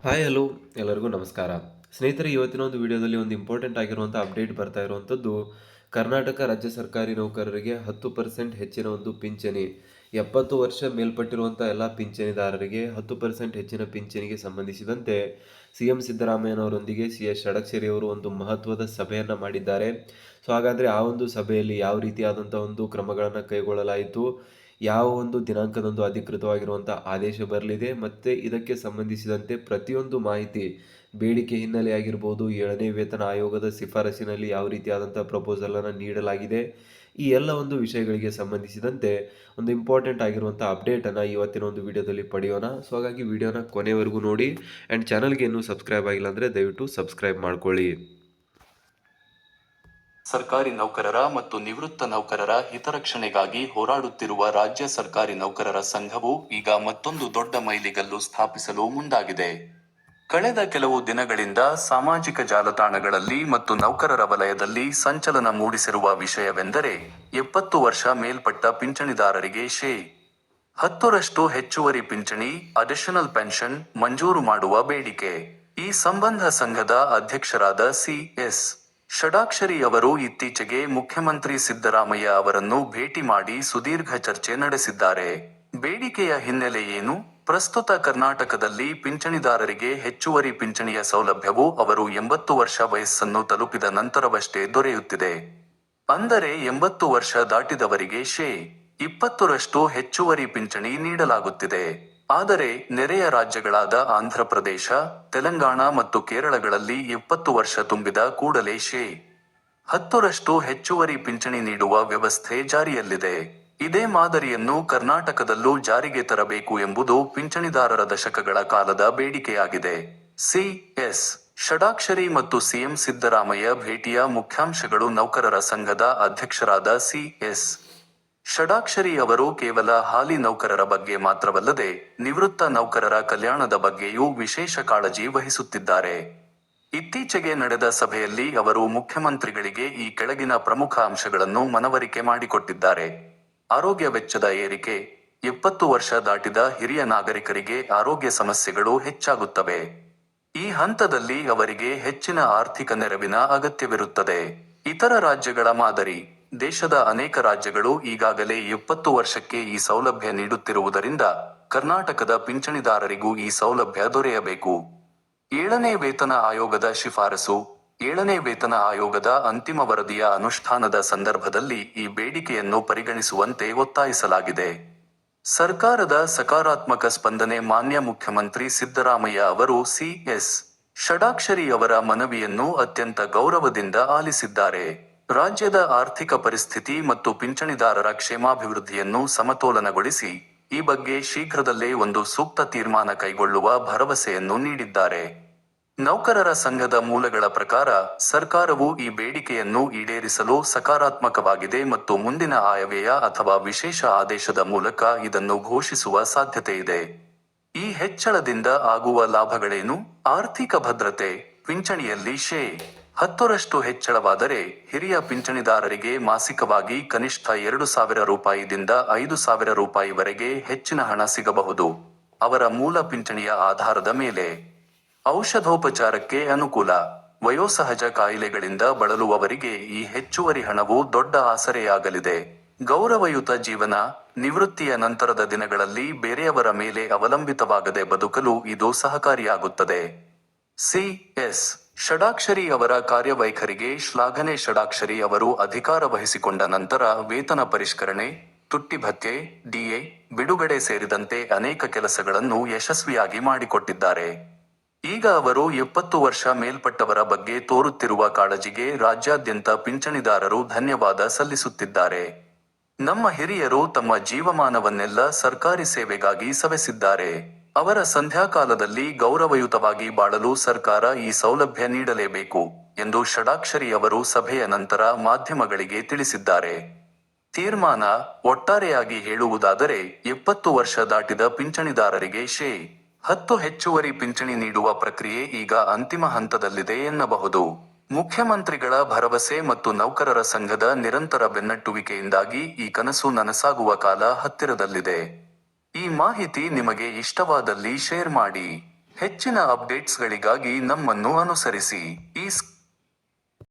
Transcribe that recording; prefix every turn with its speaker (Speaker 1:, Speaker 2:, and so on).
Speaker 1: Hi hello ಎಲ್ಲರಿಗೂ ನಮಸ್ಕಾರ. ಸ್ನೇಹಿತರೆ, ಇವತ್ತಿನ ಒಂದು ವಿಡಿಯೋದಲ್ಲಿ ಒಂದು ಇಂಪಾರ್ಟೆಂಟ್ ಆಗಿರುವಂಥ ಅಪ್ಡೇಟ್ ಬರ್ತಾ ಇರುವಂಥದ್ದು, ಕರ್ನಾಟಕ ರಾಜ್ಯ ಸರ್ಕಾರಿ ನೌಕರರಿಗೆ 10% ಹೆಚ್ಚಿನ ಒಂದು ಪಿಂಚಣಿ. 70 ವರ್ಷ ಮೇಲ್ಪಟ್ಟಿರುವಂಥ ಎಲ್ಲ ಪಿಂಚಣಿದಾರರಿಗೆ 10% ಹೆಚ್ಚಿನ ಪಿಂಚಣಿಗೆ ಸಂಬಂಧಿಸಿದಂತೆ CM ಸಿದ್ದರಾಮಯ್ಯನವರೊಂದಿಗೆ CS ಷಡಕ್ಷರಿ ಅವರು ಒಂದು ಮಹತ್ವದ ಸಭೆಯನ್ನು ಮಾಡಿದ್ದಾರೆ. ಸೊ ಹಾಗಾದರೆ ಆ ಒಂದು ಸಭೆಯಲ್ಲಿ ಯಾವ ರೀತಿಯಾದಂಥ ಒಂದು ಕ್ರಮಗಳನ್ನು ಕೈಗೊಳ್ಳಲಾಯಿತು, ಯಾವ ಒಂದು ದಿನಾಂಕದಂದು ಅಧಿಕೃತವಾಗಿರುವಂಥ ಆದೇಶ ಬರಲಿದೆ, ಮತ್ತು ಇದಕ್ಕೆ ಸಂಬಂಧಿಸಿದಂತೆ ಪ್ರತಿಯೊಂದು ಮಾಹಿತಿ, ಬೇಡಿಕೆ ಹಿನ್ನೆಲೆಯಾಗಿರ್ಬೋದು, 7ನೇ ವೇತನ ಆಯೋಗದ ಶಿಫಾರಸಿನಲ್ಲಿ ಯಾವ ರೀತಿಯಾದಂಥ ಪ್ರಪೋಸಲನ್ನು ನೀಡಲಾಗಿದೆ, ಈ ಎಲ್ಲ ಒಂದು ವಿಷಯಗಳಿಗೆ ಸಂಬಂಧಿಸಿದಂತೆ ಒಂದು ಇಂಪಾರ್ಟೆಂಟ್ ಆಗಿರುವಂಥ ಅಪ್ಡೇಟನ್ನು ಇವತ್ತಿನ ಒಂದು ವಿಡಿಯೋದಲ್ಲಿ ಪಡೆಯೋಣ. ಸೊ ಹಾಗಾಗಿ ವಿಡಿಯೋನ ಕೊನೆವರೆಗೂ ನೋಡಿ, ಆ್ಯಂಡ್ ಚಾನಲ್ಗೆ ಇನ್ನೂ ಸಬ್ಸ್ಕ್ರೈಬ್ ಆಗಿಲ್ಲ ಅಂದರೆ ದಯವಿಟ್ಟು ಸಬ್ಸ್ಕ್ರೈಬ್ ಮಾಡ್ಕೊಳ್ಳಿ.
Speaker 2: ಸರ್ಕಾರಿ ನೌಕರರ ಮತ್ತು ನಿವೃತ್ತ ನೌಕರರ ಹಿತರಕ್ಷಣೆಗಾಗಿ ಹೋರಾಡುತ್ತಿರುವ ರಾಜ್ಯ ಸರ್ಕಾರಿ ನೌಕರರ ಸಂಘವು ಈಗ ಮತ್ತೊಂದು ದೊಡ್ಡ ಮೈಲಿಗಲ್ಲು ಸ್ಥಾಪಿಸಲು ಮುಂದಾಗಿದೆ. ಕಳೆದ ಕೆಲವು ದಿನಗಳಿಂದ ಸಾಮಾಜಿಕ ಜಾಲತಾಣಗಳಲ್ಲಿ ಮತ್ತು ನೌಕರರ ವಲಯದಲ್ಲಿ ಸಂಚಲನ ಮೂಡಿಸಿರುವ ವಿಷಯವೆಂದರೆ 70 ವರ್ಷ ಮೇಲ್ಪಟ್ಟ ಪಿಂಚಣಿದಾರರಿಗೆ ಶೇ. 10ರಷ್ಟು ಹೆಚ್ಚುವರಿ ಪಿಂಚಣಿ ಅಡಿಷನಲ್ ಪೆನ್ಷನ್ ಮಂಜೂರು ಮಾಡುವ ಬೇಡಿಕೆ. ಈ ಸಂಬಂಧ ಸಂಘದ ಅಧ್ಯಕ್ಷರಾದ CS ಷಡಾಕ್ಷರಿ ಅವರು ಇತ್ತೀಚೆಗೆ ಮುಖ್ಯಮಂತ್ರಿ ಸಿದ್ದರಾಮಯ್ಯ ಅವರನ್ನು ಭೇಟಿ ಮಾಡಿ ಸುದೀರ್ಘ ಚರ್ಚೆ ನಡೆಸಿದ್ದಾರೆ. ಬೇಡಿಕೆಯ ಹಿನ್ನೆಲೆ ಏನು? ಪ್ರಸ್ತುತ ಕರ್ನಾಟಕದಲ್ಲಿ ಪಿಂಚಣಿದಾರರಿಗೆ ಹೆಚ್ಚುವರಿ ಪಿಂಚಣಿಯ ಸೌಲಭ್ಯವು ಅವರು 80 ವರ್ಷ ವಯಸ್ಸನ್ನು ತಲುಪಿದ ನಂತರವಷ್ಟೇ ದೊರೆಯುತ್ತಿದೆ. ಅಂದರೆ 80 ವರ್ಷ ದಾಟಿದವರಿಗೆ ಶೇ. 20ರಷ್ಟು ಹೆಚ್ಚುವರಿ ಪಿಂಚಣಿ ನೀಡಲಾಗುತ್ತಿದೆ. ಆದರೆ ನೆರೆಯ ರಾಜ್ಯಗಳಾದ ಆಂಧ್ರಪ್ರದೇಶ, ತೆಲಂಗಾಣ ಮತ್ತು ಕೇರಳಗಳಲ್ಲಿ 70 ವರ್ಷ ತುಂಬಿದ ಕೂಡಲೇ ಶೇ. 10ರಷ್ಟು ಹೆಚ್ಚುವರಿ ಪಿಂಚಣಿ ನೀಡುವ ವ್ಯವಸ್ಥೆ ಜಾರಿಯಲ್ಲಿದೆ. ಇದೇ ಮಾದರಿಯನ್ನು ಕರ್ನಾಟಕದಲ್ಲೂ ಜಾರಿಗೆ ತರಬೇಕು ಎಂಬುದು ಪಿಂಚಣಿದಾರರ ದಶಕಗಳ ಕಾಲದ ಬೇಡಿಕೆಯಾಗಿದೆ. CS ಷಡಾಕ್ಷರಿ ಮತ್ತು CM ಸಿದ್ದರಾಮಯ್ಯ ಭೇಟಿಯ ಮುಖ್ಯಾಂಶಗಳು. ನೌಕರರ ಸಂಘದ ಅಧ್ಯಕ್ಷರಾದ CS ಷಡಾಕ್ಷರಿ ಅವರು ಕೇವಲ ಹಾಲಿ ನೌಕರರ ಬಗ್ಗೆ ಮಾತ್ರವಲ್ಲದೆ ನಿವೃತ್ತ ನೌಕರರ ಕಲ್ಯಾಣದ ಬಗ್ಗೆಯೂ ವಿಶೇಷ ಕಾಳಜಿ ವಹಿಸುತ್ತಿದ್ದಾರೆ. ಇತ್ತೀಚೆಗೆ ನಡೆದ ಸಭೆಯಲ್ಲಿ ಅವರು ಮುಖ್ಯಮಂತ್ರಿಗಳಿಗೆ ಈ ಕೆಳಗಿನ ಪ್ರಮುಖ ಅಂಶಗಳನ್ನು ಮನವರಿಕೆ ಮಾಡಿಕೊಟ್ಟಿದ್ದಾರೆ. ಆರೋಗ್ಯ ವೆಚ್ಚದ ಏರಿಕೆ. 70 ವರ್ಷ ದಾಟಿದ ಹಿರಿಯ ನಾಗರಿಕರಿಗೆ ಆರೋಗ್ಯ ಸಮಸ್ಯೆಗಳು ಹೆಚ್ಚಾಗುತ್ತವೆ. ಈ ಹಂತದಲ್ಲಿ ಅವರಿಗೆ ಹೆಚ್ಚಿನ ಆರ್ಥಿಕ ನೆರವಿನ ಅಗತ್ಯವಿರುತ್ತದೆ. ಇತರ ರಾಜ್ಯಗಳ ಮಾದರಿ. ದೇಶದ ಅನೇಕ ರಾಜ್ಯಗಳು ಈಗಾಗಲೇ 70 ವರ್ಷಕ್ಕೆ ಈ ಸೌಲಭ್ಯ ನೀಡುತ್ತಿರುವುದರಿಂದ ಕರ್ನಾಟಕದ ಪಿಂಚಣಿದಾರರಿಗೂ ಈ ಸೌಲಭ್ಯ ದೊರೆಯಬೇಕು. 7ನೇ ವೇತನ ಆಯೋಗದ ಶಿಫಾರಸು. 7ನೇ ವೇತನ ಆಯೋಗದ ಅಂತಿಮ ವರದಿಯ ಅನುಷ್ಠಾನದ ಸಂದರ್ಭದಲ್ಲಿ ಈ ಬೇಡಿಕೆಯನ್ನು ಪರಿಗಣಿಸುವಂತೆ ಒತ್ತಾಯಿಸಲಾಗಿದೆ. ಸರ್ಕಾರದ ಸಕಾರಾತ್ಮಕ ಸ್ಪಂದನೆ. ಮಾನ್ಯ ಮುಖ್ಯಮಂತ್ರಿ ಸಿದ್ದರಾಮಯ್ಯ ಅವರು CS ಷಡಾಕ್ಷರಿ ಅವರ ಮನವಿಯನ್ನು ಅತ್ಯಂತ ಗೌರವದಿಂದ ಆಲಿಸಿದ್ದಾರೆ. ರಾಜ್ಯದ ಆರ್ಥಿಕ ಪರಿಸ್ಥಿತಿ ಮತ್ತು ಪಿಂಚಣಿದಾರರ ಕ್ಷೇಮಾಭಿವೃದ್ಧಿಯನ್ನು ಸಮತೋಲನಗೊಳಿಸಿ, ಈ ಬಗ್ಗೆ ಶೀಘ್ರದಲ್ಲೇ ಒಂದು ಸೂಕ್ತ ತೀರ್ಮಾನ ಕೈಗೊಳ್ಳುವ ಭರವಸೆಯನ್ನು ನೀಡಿದ್ದಾರೆ. ನೌಕರರ ಸಂಘದ ಮೂಲಗಳ ಪ್ರಕಾರ, ಸರ್ಕಾರವು ಈ ಬೇಡಿಕೆಯನ್ನು ಈಡೇರಿಸಲು ಸಕಾರಾತ್ಮಕವಾಗಿದೆ ಮತ್ತು ಮುಂದಿನ ಆಯವ್ಯಯ ಅಥವಾ ವಿಶೇಷ ಆದೇಶದ ಮೂಲಕ ಇದನ್ನು ಘೋಷಿಸುವ ಸಾಧ್ಯತೆಯಿದೆ. ಈ ಹೆಚ್ಚಳದಿಂದ ಆಗುವ ಲಾಭಗಳೇನು? ಆರ್ಥಿಕ ಭದ್ರತೆ. ಪಿಂಚಣಿಯಲ್ಲಿ ಶೇ. 10ರಷ್ಟು ಹೆಚ್ಚಳವಾದರೆ ಹಿರಿಯ ಪಿಂಚಣಿದಾರರಿಗೆ ಮಾಸಿಕವಾಗಿ ಕನಿಷ್ಠ 2,000 ರೂಪಾಯಿದಿಂದ 5,000 ರೂಪಾಯಿವರೆಗೆ ಹೆಚ್ಚಿನ ಹಣ ಸಿಗಬಹುದು. ಅವರ ಮೂಲ ಪಿಂಚಣಿಯ ಆಧಾರದ ಮೇಲೆ. ಔಷಧೋಪಚಾರಕ್ಕೆ ಅನುಕೂಲ. ವಯೋಸಹಜ ಕಾಯಿಲೆಗಳಿಂದ ಬಳಲುವವರಿಗೆ ಈ ಹೆಚ್ಚುವರಿ ಹಣವು ದೊಡ್ಡ ಆಸರೆಯಾಗಲಿದೆ. ಗೌರವಯುತ ಜೀವನ. ನಿವೃತ್ತಿಯ ನಂತರದ ದಿನಗಳಲ್ಲಿ ಬೇರೆಯವರ ಮೇಲೆ ಅವಲಂಬಿತವಾಗದೆ ಬದುಕಲು ಇದು ಸಹಕಾರಿಯಾಗುತ್ತದೆ. CS ಷಡಾಕ್ಷರಿ ಅವರ ಕಾರ್ಯವೈಖರಿಗೆ ಶ್ಲಾಘನೆ. ಷಡಾಕ್ಷರಿ ಅವರು ಅಧಿಕಾರ ವಹಿಸಿಕೊಂಡ ನಂತರ ವೇತನ ಪರಿಷ್ಕರಣೆ, ತುಟ್ಟಿ ಭತ್ಯೆ, DA ಬಿಡುಗಡೆ ಸೇರಿದಂತೆ ಅನೇಕ ಕೆಲಸಗಳನ್ನು ಯಶಸ್ವಿಯಾಗಿ ಮಾಡಿಕೊಟ್ಟಿದ್ದಾರೆ. ಈಗ ಅವರು 70 ವರ್ಷ ಮೇಲ್ಪಟ್ಟವರ ಬಗ್ಗೆ ತೋರುತ್ತಿರುವ ಕಾಳಜಿಗೆ ರಾಜ್ಯಾದ್ಯಂತ ಪಿಂಚಣಿದಾರರು ಧನ್ಯವಾದ ಸಲ್ಲಿಸುತ್ತಿದ್ದಾರೆ. ನಮ್ಮ ಹಿರಿಯರು ತಮ್ಮ ಜೀವಮಾನವನ್ನೆಲ್ಲ ಸರ್ಕಾರಿ ಸೇವೆಗಾಗಿ ಸವೆಸಿದ್ದಾರೆ. ಅವರ ಸಂಧ್ಯಾಕಾಲದಲ್ಲಿ ಗೌರವಯುತವಾಗಿ ಬಾಳಲು ಸರ್ಕಾರ ಈ ಸೌಲಭ್ಯ ನೀಡಲೇಬೇಕು ಎಂದು ಷಡಾಕ್ಷರಿ ಅವರು ಸಭೆಯ ನಂತರ ಮಾಧ್ಯಮಗಳಿಗೆ ತಿಳಿಸಿದ್ದಾರೆ. ತೀರ್ಮಾನ. ಒಟ್ಟಾರೆಯಾಗಿ ಹೇಳುವುದಾದರೆ 70 ವರ್ಷ ದಾಟಿದ ಪಿಂಚಣಿದಾರರಿಗೆ ಶೇ. 10 ಹೆಚ್ಚುವರಿ ಪಿಂಚಣಿ ನೀಡುವ ಪ್ರಕ್ರಿಯೆ ಈಗ ಅಂತಿಮ ಹಂತದಲ್ಲಿದೆ ಎನ್ನಬಹುದು. ಮುಖ್ಯಮಂತ್ರಿಗಳ ಭರವಸೆ ಮತ್ತು ನೌಕರರ ಸಂಘದ ನಿರಂತರ ಬೆನ್ನಟ್ಟುವಿಕೆಯಿಂದಾಗಿ ಈ ಕನಸು ನನಸಾಗುವ ಕಾಲ ಹತ್ತಿರದಲ್ಲಿದೆ. ಈ ಮಾಹಿತಿ ನಿಮಗೆ ಇಷ್ಟವಾದಲ್ಲಿ ಶೇರ್ ಮಾಡಿ. ಹೆಚ್ಚಿನ ಅಪ್ಡೇಟ್ಸ್ಗಳಿಗಾಗಿ ನಮ್ಮನ್ನು ಅನುಸರಿಸಿ. ಈ